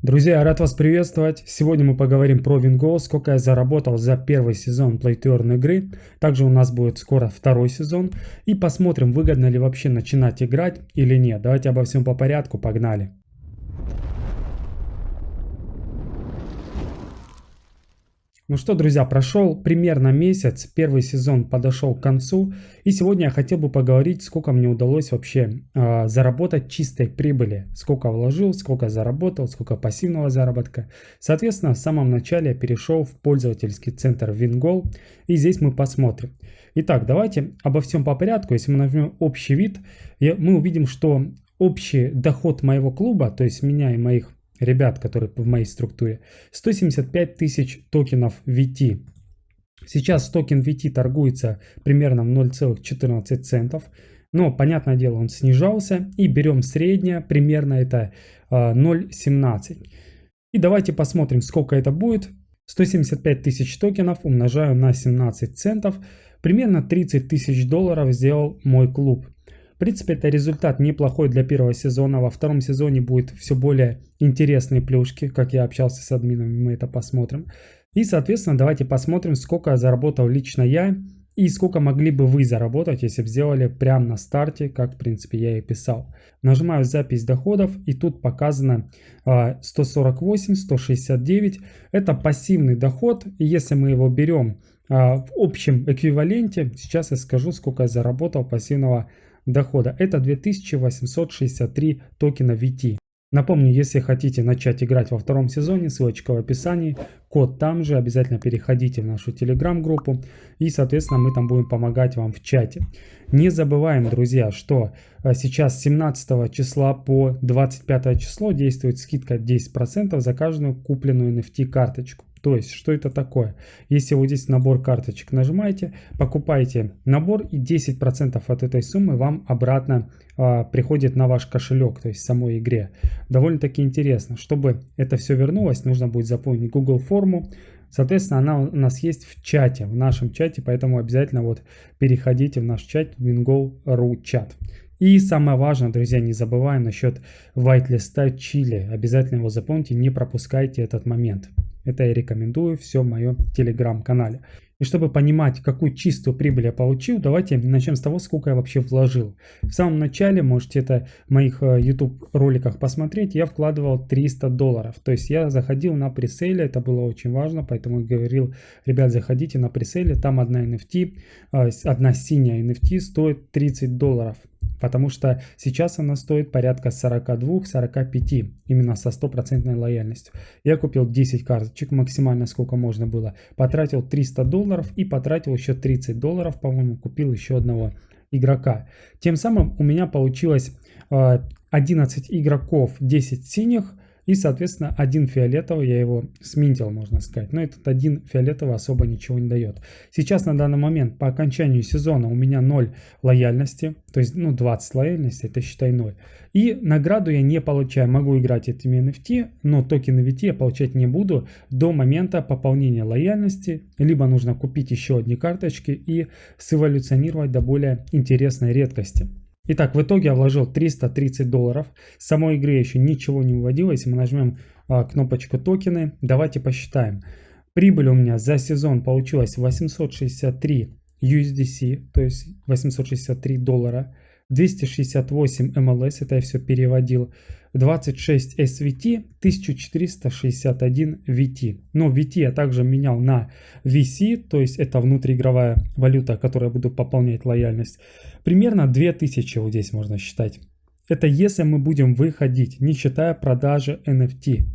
Друзья, я рад вас приветствовать. Сегодня мы поговорим про Вингол, сколько я заработал за первый сезон Play to Earn игры. Также у нас будет скоро второй сезон. И посмотрим, выгодно ли вообще начинать играть или нет. Давайте обо всем по порядку, погнали. Ну что, друзья, прошел примерно месяц, первый сезон подошел к концу, и сегодня я хотел бы поговорить, сколько мне удалось вообще заработать чистой прибыли, сколько вложил, сколько заработал, сколько пассивного заработка. Соответственно, в самом начале я перешел в пользовательский центр Вингол, и здесь мы посмотрим. Итак, давайте обо всем по порядку. Если мы нажмем общий вид, мы увидим, что общий доход моего клуба, то есть меня и моих ребят, которые в моей структуре, 175 тысяч токенов VT. Сейчас токен VT торгуется примерно в 0,14 центов. Но, понятное дело, он снижался. И берем среднее, примерно это 0,17. И давайте посмотрим, сколько это будет. 175 тысяч токенов умножаю на 17 центов. Примерно 30 тысяч долларов сделал мой клуб. В принципе, это результат неплохой для первого сезона. Во втором сезоне будет все более интересные плюшки. Как я общался с админами, мы это посмотрим. И, соответственно, давайте посмотрим, сколько заработал лично я и сколько могли бы вы заработать, если бы сделали прямо на старте, как, в принципе, я и писал. Нажимаю запись доходов, и тут показано 148, 169. Это пассивный доход. И если мы его берем в общем эквиваленте, сейчас я скажу, сколько я заработал пассивного дохода. Это 2863 токена VT. Напомню, если хотите начать играть во втором сезоне, ссылочка в описании, код там же, обязательно переходите в нашу телеграм-группу и, соответственно, мы там будем помогать вам в чате. Не забываем, друзья, что сейчас с 17 числа по 25 число действует скидка 10% за каждую купленную NFT карточку. То есть, что это такое? Если вот здесь набор карточек нажимаете, покупаете набор, и 10% от этой суммы вам обратно приходит на ваш кошелек, то есть в самой игре. Довольно-таки интересно. Чтобы это все вернулось, нужно будет заполнить Google форму. Соответственно, она у нас есть в чате, в нашем чате, поэтому обязательно вот переходите в наш чат, Wingo.ru чат. И самое важное, друзья, не забываем насчет вайт-листа Чили. Обязательно его запомните, не пропускайте этот момент. Это я рекомендую, все в моем телеграм-канале. И чтобы понимать, какую чистую прибыль я получил, давайте начнем с того, сколько я вообще вложил. В самом начале, можете это в моих YouTube роликах посмотреть, я вкладывал 300 долларов. То есть я заходил на пресейле, это было очень важно, поэтому я говорил, ребят, заходите на пресейле, там одна NFT, одна синяя NFT стоит 30 долларов. Потому что сейчас она стоит порядка 42-45, именно со 100% лояльностью. Я купил 10 карточек, максимально сколько можно было. Потратил 300 долларов и потратил еще 30 долларов, по-моему, купил еще одного игрока. Тем самым у меня получилось 11 игроков, 10 синих. И, соответственно, один фиолетовый, я его сминтил, можно сказать. Но этот один фиолетовый особо ничего не дает. Сейчас, на данный момент, по окончанию сезона у меня 0 лояльности. То есть, 20 лояльности, это считай 0. И награду я не получаю. Могу играть этими NFT, но токены VT я получать не буду до момента пополнения лояльности. Либо нужно купить еще одни карточки и сэволюционировать до более интересной редкости. Итак, в итоге я вложил 330 долларов. С самой игры еще ничего не выводил. Если мы нажмем кнопочку токены, давайте посчитаем. Прибыль у меня за сезон получилась 863 USDC, то есть 863 доллара. 268 MLS, это я все переводил. 26 SVT, 1461 VT. Но VT я также менял на VC, то есть это внутриигровая валюта, которой я буду пополнять лояльность. Примерно 2000 вот здесь можно считать. Это если мы будем выходить, не считая продажи NFT.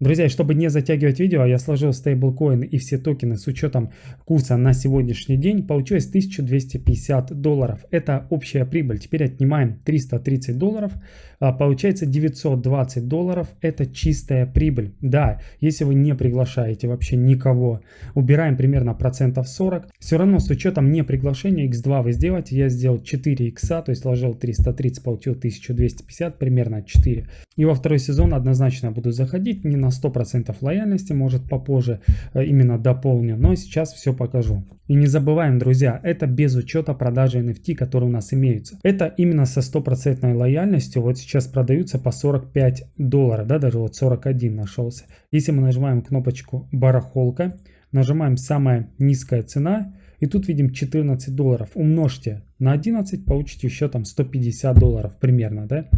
Друзья, чтобы не затягивать видео, я сложил стейблкоины и все токены с учетом курса на сегодняшний день. Получилось 1250 долларов. Это общая прибыль. Теперь отнимаем 330 долларов. Получается 920 долларов. Это чистая прибыль. Да, если вы не приглашаете вообще никого, убираем примерно процентов 40. Все равно с учетом не приглашения x2 вы сделаете. Я сделал 4 икса, то есть вложил 330, получил 1250, примерно 4. И во второй сезон однозначно буду заходить не на на 100% лояльности, может попозже именно дополню, но сейчас все покажу. И не забываем, друзья, это без учета продажи NFT, которые у нас имеются. Это именно со 100% лояльностью, вот сейчас продаются по $45, да, даже вот 41 нашелся. Если мы нажимаем кнопочку барахолка, нажимаем самая низкая цена, и тут видим $14. Умножьте на 11, получите еще там $150 примерно, да,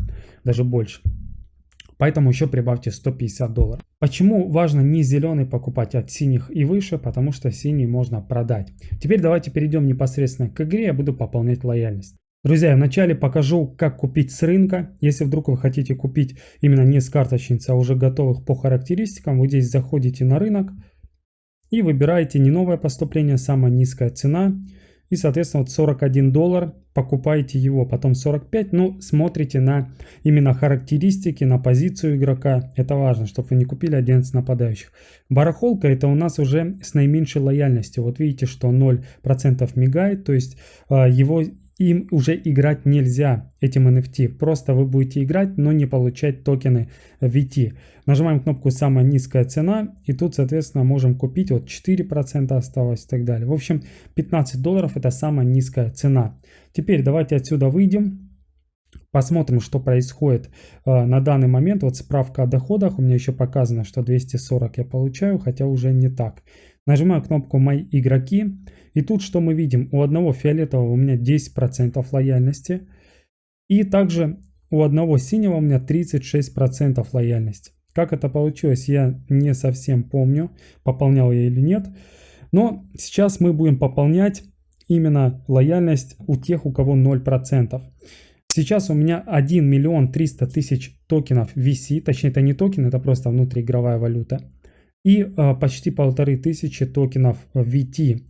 даже больше. Поэтому еще прибавьте $150. Почему важно не зеленый покупать, а синих и выше? Потому что синий можно продать. Теперь давайте перейдем непосредственно к игре, я буду пополнять лояльность. Друзья, я вначале покажу, как купить с рынка. Если вдруг вы хотите купить именно не с карточницы, а уже готовых по характеристикам, вы здесь заходите на рынок и выбираете не новое поступление, самая низкая цена. И, соответственно, вот $41, покупаете его, потом 45, ну, смотрите на именно характеристики, на позицию игрока. Это важно, чтобы вы не купили 11 нападающих. Барахолка это у нас уже с наименьшей лояльностью. Вот видите, что 0% мигает, то есть им уже играть нельзя, этим NFT. Просто вы будете играть, но не получать токены VT. Нажимаем кнопку «Самая низкая цена», и тут, соответственно, можем купить, вот 4% осталось и так далее. В общем, $15 это самая низкая цена. Теперь давайте отсюда выйдем. Посмотрим, что происходит на данный момент. Вот справка о доходах. У меня еще показано, что 240 я получаю, хотя уже не так. Нажимаю кнопку «Мои игроки». И тут что мы видим? У одного фиолетового у меня 10% лояльности. И также у одного синего у меня 36% лояльности. Как это получилось, я не совсем помню, пополнял я или нет. Но сейчас мы будем пополнять именно лояльность у тех, у кого 0%. Сейчас у меня 1 300 000 токенов VC, точнее это не токен, это просто внутриигровая валюта. И почти 1500 токенов VT.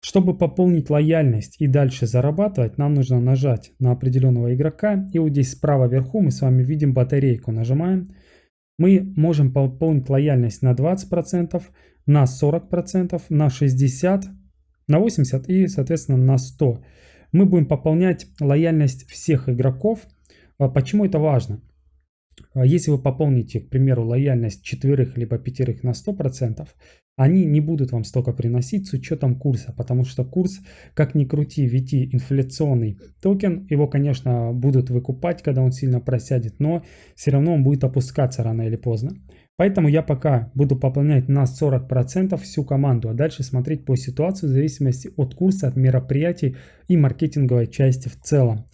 Чтобы пополнить лояльность и дальше зарабатывать, нам нужно нажать на определенного игрока. И вот здесь справа вверху мы с вами видим батарейку. Нажимаем. Мы можем пополнить лояльность на 20%, на 40%, на 60%, на 80% и, соответственно, на 100%. Мы будем пополнять лояльность всех игроков. Почему это важно? Если вы пополните, к примеру, лояльность 4 либо 5 на 100%, они не будут вам столько приносить с учетом курса, потому что курс, как ни крути, VT инфляционный токен, его, конечно, будут выкупать, когда он сильно просядет, но все равно он будет опускаться рано или поздно. Поэтому я пока буду пополнять на 40% всю команду, а дальше смотреть по ситуации в зависимости от курса, от мероприятий и маркетинговой части в целом.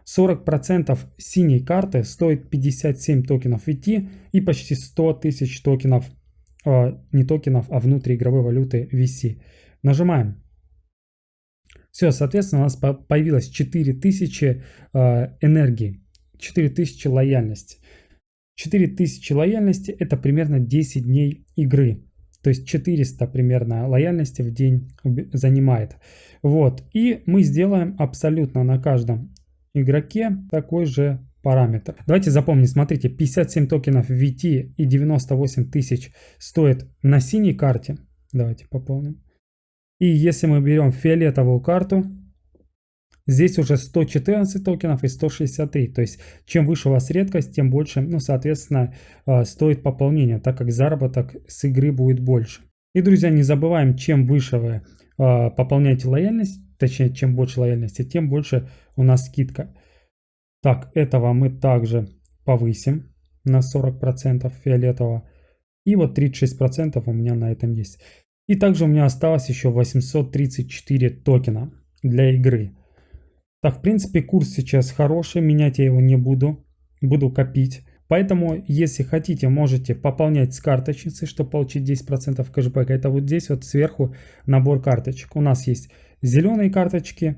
40% синей карты стоит 57 токенов VT и почти 100 000 токенов, не токенов, а внутриигровой валюты VC. Нажимаем. Все, соответственно, у нас появилось 4000 энергии, 4000 лояльности. 4000 лояльности это примерно 10 дней игры. То есть 400 примерно лояльности в день занимает. Вот. И мы сделаем абсолютно на каждом игроке такой же параметр. Давайте запомним, смотрите, 57 токенов VT и 98 000 стоит на синей карте. Давайте пополним. И если мы берем фиолетовую карту, здесь уже 114 токенов и 163. То есть чем выше у вас редкость, тем больше, ну, соответственно, стоит пополнение, так как заработок с игры будет больше. И, друзья, не забываем, чем выше вы пополняете лояльность, точнее, чем больше лояльности, тем больше у нас скидка. Так, этого мы также повысим на 40% фиолетового. И вот 36% у меня на этом есть. И также у меня осталось еще 834 токена для игры. Так, в принципе, курс сейчас хороший, менять я его не буду. Буду копить. Поэтому, если хотите, можете пополнять с карточницы, чтобы получить 10% кэшбэка. Это вот здесь вот сверху набор карточек. У нас есть зеленые карточки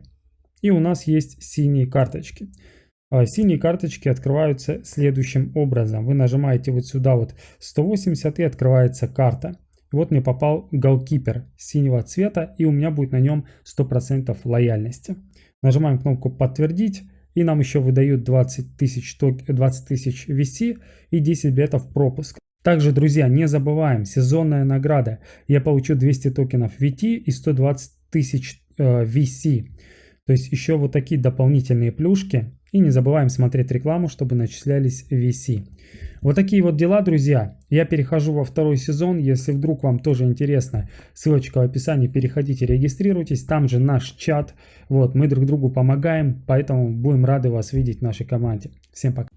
и у нас есть синие карточки. Синие карточки открываются следующим образом. Вы нажимаете вот сюда вот 180 и открывается карта. Вот мне попал голкипер синего цвета и у меня будет на нем 100% лояльности. Нажимаем кнопку «Подтвердить» и нам еще выдают 20 000 VC и 10 бетов пропуск. Также, друзья, не забываем, сезонная награда. Я получу 200 токенов VT и 120 000 VC. То есть еще вот такие дополнительные плюшки. И не забываем смотреть рекламу, чтобы начислялись VC. Вот такие вот дела, друзья. Я перехожу во второй сезон. Если вдруг вам тоже интересно, ссылочка в описании, переходите, регистрируйтесь. Там же наш чат. Вот, мы друг другу помогаем, поэтому будем рады вас видеть в нашей команде. Всем пока.